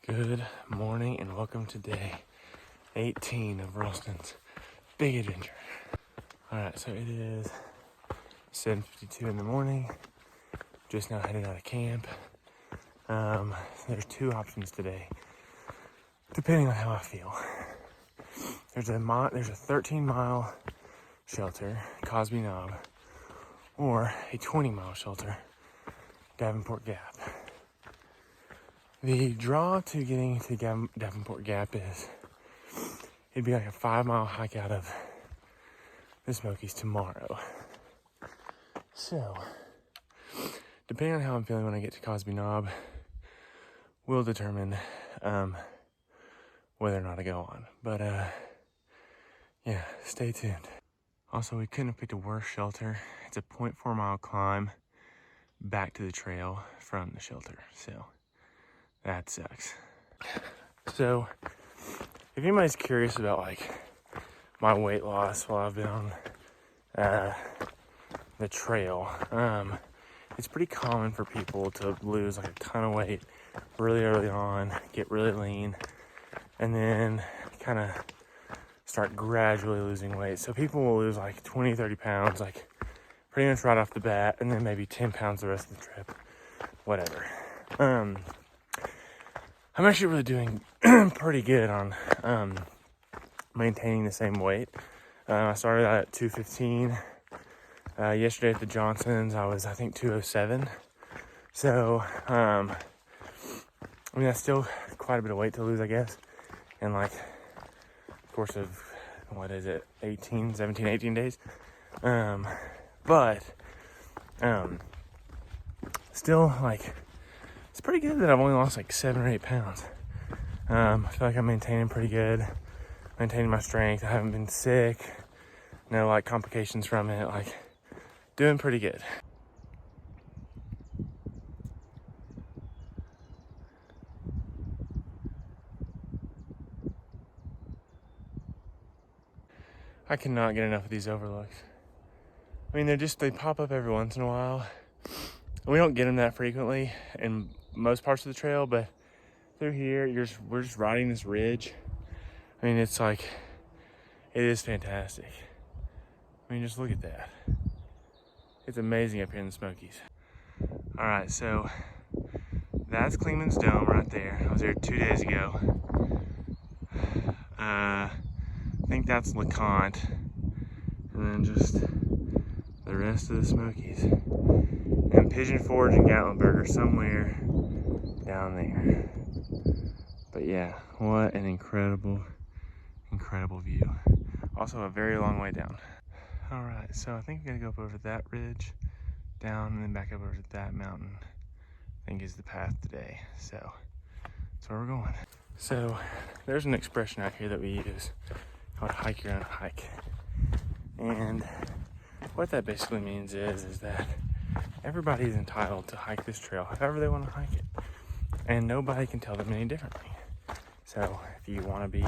Good morning and welcome to day 18 of Ralston's big adventure. Alright, so it is 7:52 in the morning. Just now headed out of camp. There's two options today, depending on how I feel. There's a 13-mile shelter, Cosby Knob, or a 20-mile shelter, Davenport Gap. The draw to getting to Davenport Gap is, it'd be like a 5-mile hike out of the Smokies tomorrow. So, depending on how I'm feeling when I get to Cosby Knob, will determine whether or not I go on. But yeah, stay tuned. Also, we couldn't have picked a worse shelter. It's a 0.4-mile climb back to the trail from the shelter. So that sucks. So, if anybody's curious about like my weight loss while I've been on the trail, it's pretty common for people to lose like a ton of weight really early on, get really lean, and then kind of start gradually losing weight. So people will lose like 20, 30 pounds, like pretty much right off the bat, and then maybe 10 pounds the rest of the trip, whatever. I'm actually really doing pretty good on maintaining the same weight. I started out at 215. Yesterday at the Johnsons, I was, I think, 207. So, I mean, that's still quite a bit of weight to lose, I guess. In like, of course of, what is it, 17, 18 days. But, still, like, it's pretty good that I've only lost like 7 or 8 pounds. I feel like I'm maintaining pretty good, maintaining my strength. I haven't been sick, no like complications from it, like doing pretty good. I cannot get enough of these overlooks. I mean, they pop up every once in a while. We don't get them that frequently in most parts of the trail, but through here, we're just riding this ridge. I mean, it's like, it is fantastic. I mean, just look at that. It's amazing up here in the Smokies. All right, so that's Kleeman's Dome right there. I was there 2 days ago. I think that's LeConte, and then just the rest of the Smokies. And Pigeon Forge and Gatlinburg are somewhere down there. But yeah, what an incredible view. Also a very long way down. All right, so I think I'm gonna go up over that ridge, down, and then back up over to that mountain. I think is the path today. So that's where we're going. So there's an expression out here that we use called hike your own hike. And what that basically means is that everybody is entitled to hike this trail however they want to hike it. And nobody can tell them any differently. So if you want to be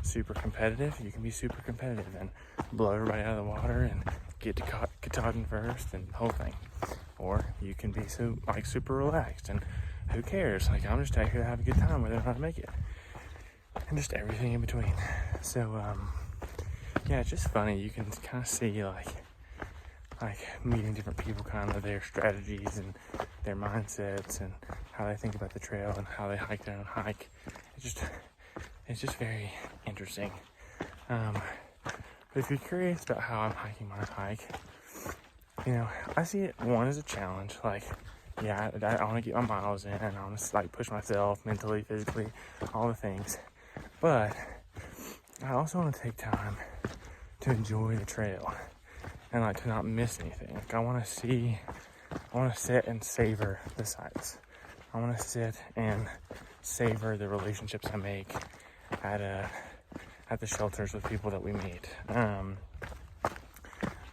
super competitive, you can be super competitive and blow everybody out of the water and get to Katahdin first and the whole thing. Or you can be super relaxed and who cares? Like, I'm just out here to have a good time whether or not I make it. And just everything in between. So, yeah, it's just funny. You can kind of see like meeting different people, kind of their strategies and their mindsets and how they think about the trail and how they hike their own hike. It's just very interesting. But if you're curious about how I'm hiking my hike, you know, I see it one as a challenge. Like, yeah, I want to get my miles in, and I want to like push myself mentally, physically, all the things. But I also want to take time to enjoy the trail and like to not miss anything. Like, I want to sit and savor the sights. I want to sit and savor the relationships I make at the shelters with people that we meet. I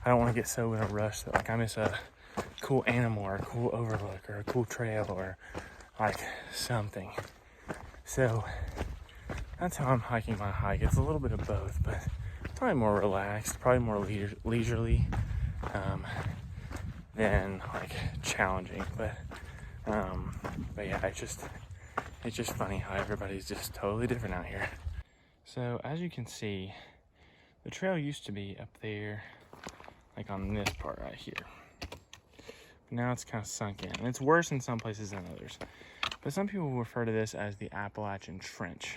don't want to get so in a rush that like I miss a cool animal or a cool overlook or a cool trail or like something. So that's how I'm hiking my hike. It's a little bit of both, but probably more relaxed, probably more leisurely than like challenging. But yeah, It's just funny how everybody's just totally different out here. So as you can see, the trail used to be up there, like on this part right here. But now it's kind of sunk in, and it's worse in some places than others. But some people refer to this as the Appalachian Trench.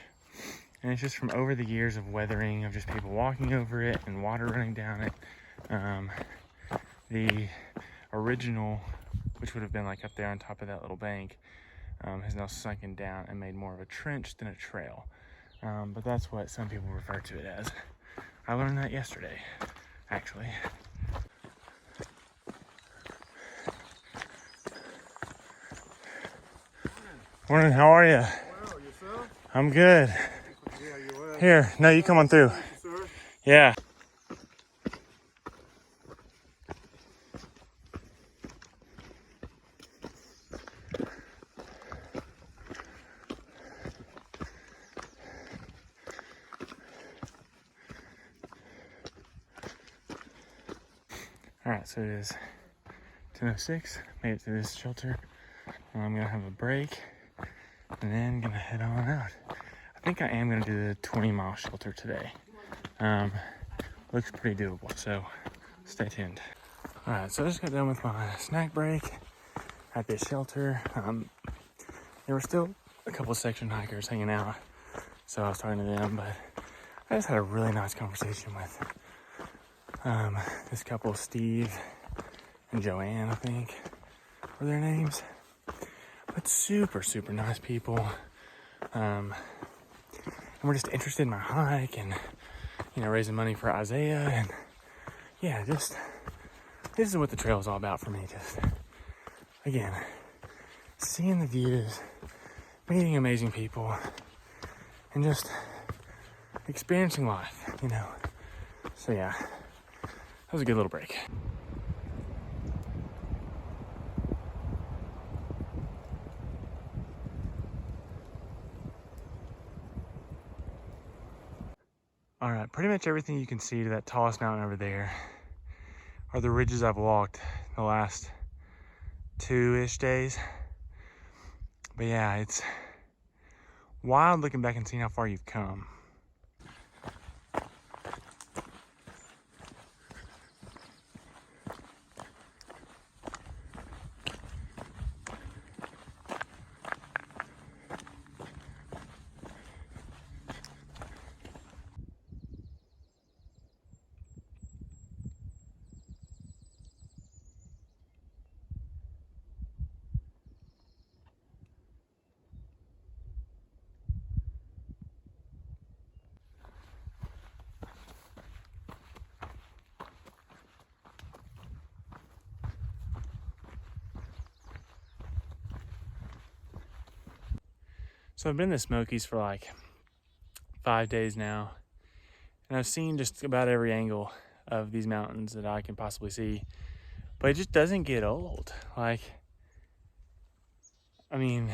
And it's just from over the years of weathering, of just people walking over it and water running down it. The original, which would have been like up there on top of that little bank, has now sunken down and made more of a trench than a trail. But that's what some people refer to it as. I learned that yesterday, actually. Morning, how are you? Well, yourself? I'm good. Yeah, you were. Here, no, you come on through. Thank you, sir. Yeah. All right, so it is 10:06. Made it to this shelter. I'm gonna have a break and then gonna head on out. I think I am gonna do the 20-mile shelter today. Looks pretty doable, so stay tuned. All right, so I just got done with my snack break at this shelter. There were still a couple of section hikers hanging out, so I was talking to them, but I just had a really nice conversation with this couple, Steve and Joanne, I think were their names. But super, super nice people. And we're just interested in my hike and, you know, raising money for Isaiah. And yeah, just, this is what the trail is all about for me. Just, again, seeing the views, meeting amazing people, and just experiencing life, you know. So yeah, that was a good little break. All right, pretty much everything you can see to that tallest mountain over there are the ridges I've walked the last 2-ish days. But yeah, it's wild looking back and seeing how far you've come. So I've been in the Smokies for like 5 days now, and I've seen just about every angle of these mountains that I can possibly see, but it just doesn't get old. Like, I mean,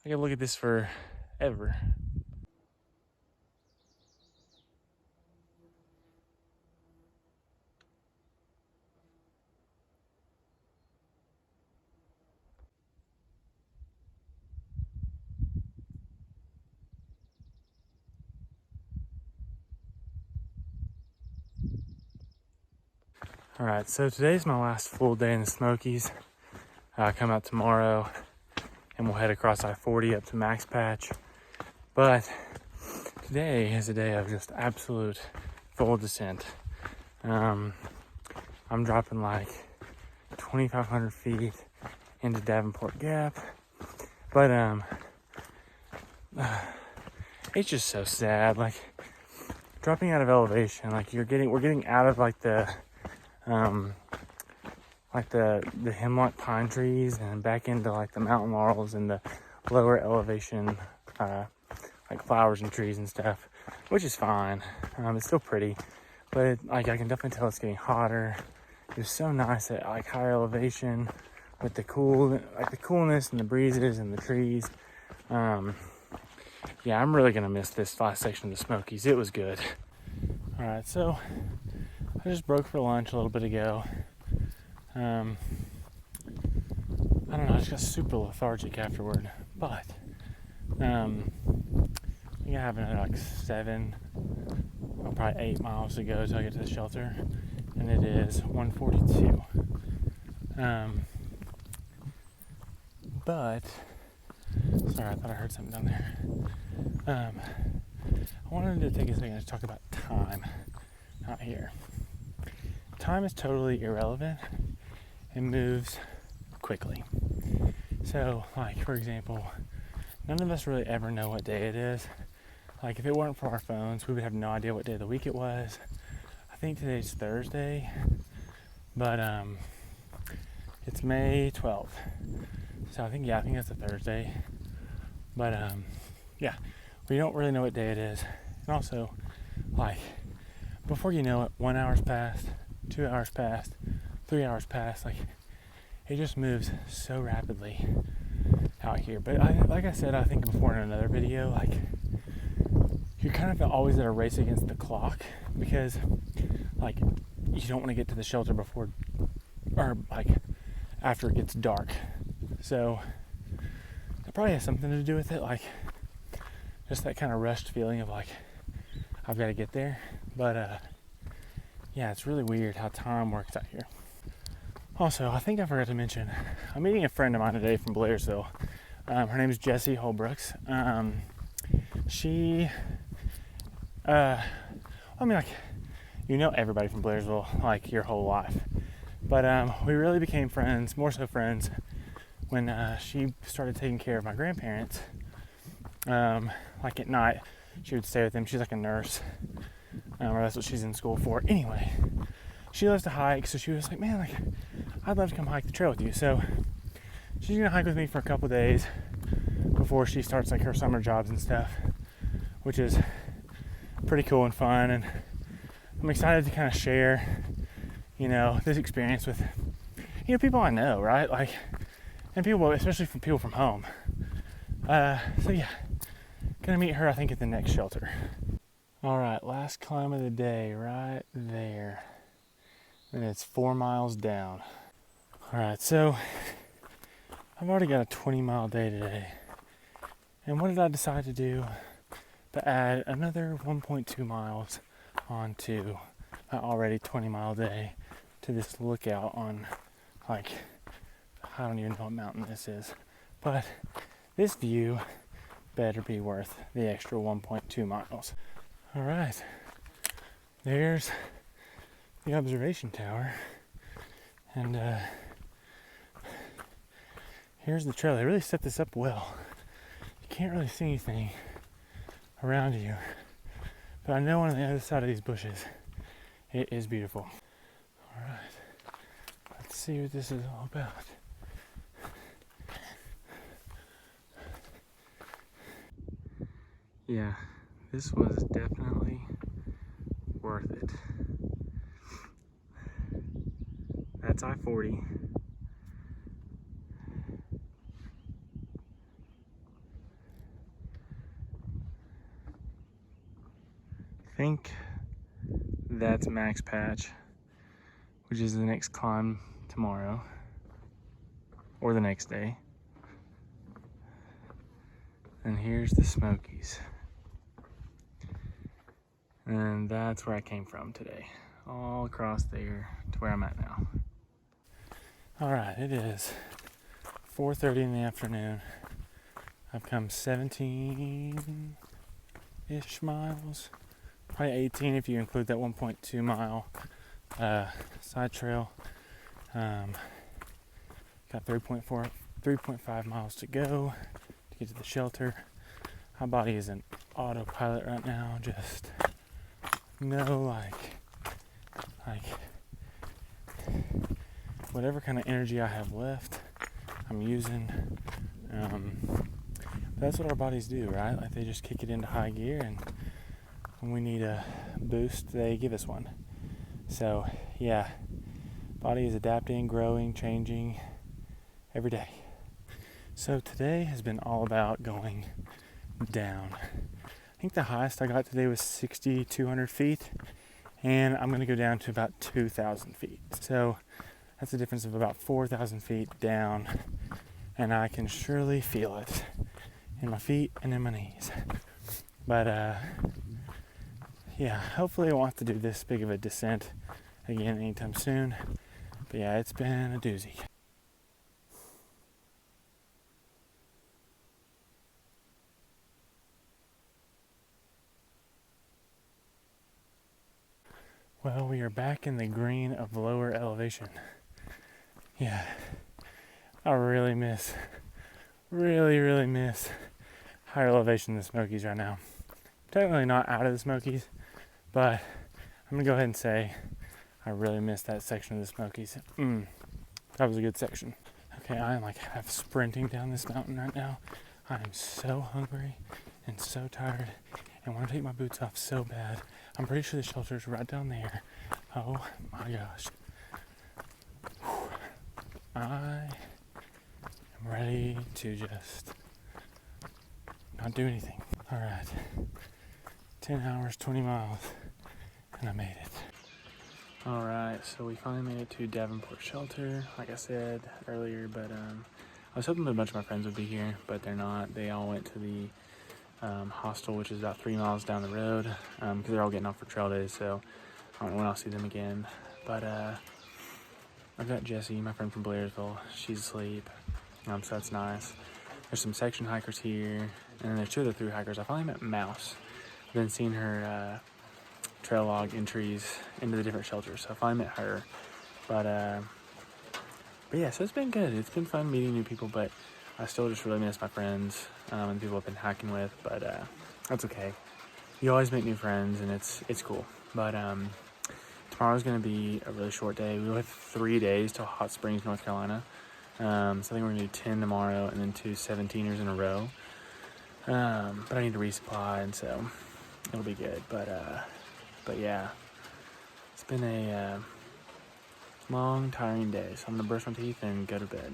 I can look at this forever. All right, so today's my last full day in the Smokies. I come out tomorrow and we'll head across I-40 up to Max Patch. But today is a day of just absolute full descent. I'm dropping like 2,500 feet into Davenport Gap. But it's just so sad. Like, dropping out of elevation, like we're getting out of like the hemlock pine trees and back into like the mountain laurels and the lower elevation like flowers and trees and stuff, which is fine. It's still pretty, but like I can definitely tell it's getting hotter. It's so nice at like higher elevation with the coolness and the breezes and the trees. Yeah, I'm really gonna miss this last section of the Smokies. It was good. All right, so I just broke for lunch a little bit ago. I don't know, I just got super lethargic afterward, but I think I have another like 7 or probably 8 miles to go till I get to the shelter, and it is 1:42. But sorry, I thought I heard something down there. I wanted to take a second to talk about time out here. Time is totally irrelevant. It moves quickly. So, like, for example, none of us really ever know what day it is. Like, if it weren't for our phones, we would have no idea what day of the week it was. I think today's Thursday, but it's May 12th. So I think that's a Thursday. But yeah, we don't really know what day it is. And also, like, before you know it, 1 hour's passed, 2 hours passed, 3 hours passed. Like, it just moves so rapidly out here. But like I said, I think before in another video, like, you're kind of always at a race against the clock, because like, you don't want to get to the shelter before, or like after it gets dark. So it probably has something to do with it, like just that kind of rushed feeling of like, I've got to get there. But yeah, it's really weird how time works out here. Also, I think I forgot to mention, I'm meeting a friend of mine today from Blairsville. Her name is Jessie Holbrooks. She I mean, like, you know everybody from Blairsville, like, your whole life. But we really became friends, more so friends, when she started taking care of my grandparents. Like, at night, she would stay with them. She's like a nurse, or that's what she's in school for. Anyway, she loves to hike, so she was like, man, like, I'd love to come hike the trail with you. So she's gonna hike with me for a couple days before she starts, like, her summer jobs and stuff, which is pretty cool and fun. And I'm excited to kind of share, you know, this experience with, you know, people I know, right? Like, and people, especially from people from home. So yeah, gonna meet her, I think, at the next shelter. All right, last climb of the day, right there. And it's 4 miles down. All right, so I've already got a 20-mile day today. And what did I decide to do? To add another 1.2 miles onto an already 20-mile day to this lookout on, like, I don't even know what mountain this is, but this view better be worth the extra 1.2 miles. All right, there's the observation tower, and here's the trail. They really set this up well. You can't really see anything around you, but I know on the other side of these bushes it is beautiful. All right, let's see what this is all about. Yeah, this was definitely worth it. That's I-40. I think that's Max Patch, which is the next climb tomorrow, or the next day. And here's the Smokies. And that's where I came from today, all across there to where I'm at now. All right, it is 4:30 in the afternoon. I've come 17-ish miles, probably 18 if you include that 1.2 mile side trail. Got 3.5 miles to go to get to the shelter. My body is in autopilot right now, just no, like whatever kind of energy I have left, I'm using. That's what our bodies do, right? Like, they just kick it into high gear, and when we need a boost, they give us one. So yeah, body is adapting, growing, changing every day. So today has been all about going down. I think the highest I got today was 6,200 feet, and I'm going to go down to about 2,000 feet. So that's a difference of about 4,000 feet down, and I can surely feel it in my feet and in my knees. But yeah, hopefully I won't have to do this big of a descent again anytime soon. But yeah, it's been a doozy. Well, we are back in the green of lower elevation. Yeah, I really miss higher elevation than the Smokies right now. Technically not out of the Smokies, but I'm gonna go ahead and say I really miss that section of the Smokies. That was a good section. Okay, I am like half sprinting down this mountain right now. I am so hungry and so tired and want to take my boots off so bad. I'm pretty sure the shelter's right down there. Oh my gosh. Whew. I am ready to just not do anything. All right, 10 hours, 20 miles, and I made it. All right, so we finally made it to Davenport Shelter, like I said earlier, but I was hoping that a bunch of my friends would be here, but they're not. They all went to the hostel, which is about 3 miles down the road, because they're all getting off for trail days, so I don't know when I'll see them again. But I've got Jessie, my friend from Blairsville. She's asleep, so that's nice. There's some section hikers here, and then there's 2 other through hikers. I finally met Mouse. I've been seeing her trail log entries into the different shelters, so I finally met her. But yeah, so it's been good. It's been fun meeting new people, but I still just really miss my friends and the people I've been hiking with, but that's okay. You always make new friends, and it's cool. But tomorrow's going to be a really short day. We have 3 days till Hot Springs, North Carolina. So I think we're going to do 10 tomorrow and then 2 17ers in a row. But I need to resupply, and so it'll be good. But yeah, it's been a long, tiring day. So I'm going to brush my teeth and go to bed.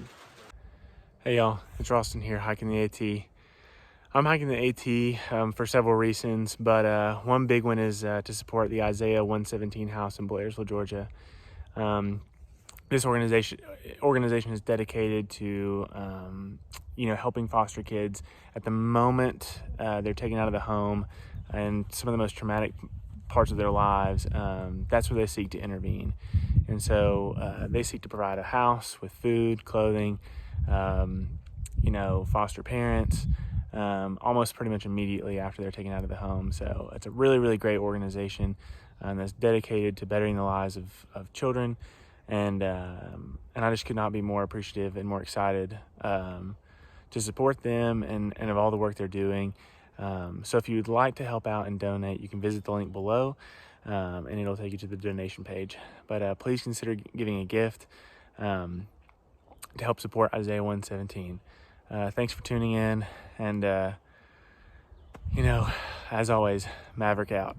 Hey y'all, it's Ralston here, hiking the AT. I'm hiking the AT for several reasons, but one big one is to support the Isaiah 117 house in Blairsville, Georgia. This organization is dedicated to helping foster kids at the moment they're taken out of the home and some of the most traumatic parts of their lives. That's where they seek to intervene, and so they seek to provide a house with food, clothing, foster parents, almost pretty much immediately after they're taken out of the home. So it's a really, really great organization that's dedicated to bettering the lives of children. And I just could not be more appreciative and more excited to support them and of all the work they're doing. So if you'd like to help out and donate, you can visit the link below, and it'll take you to the donation page. But please consider giving a gift to help support Isaiah 117. Thanks for tuning in, and as always, Maverick out.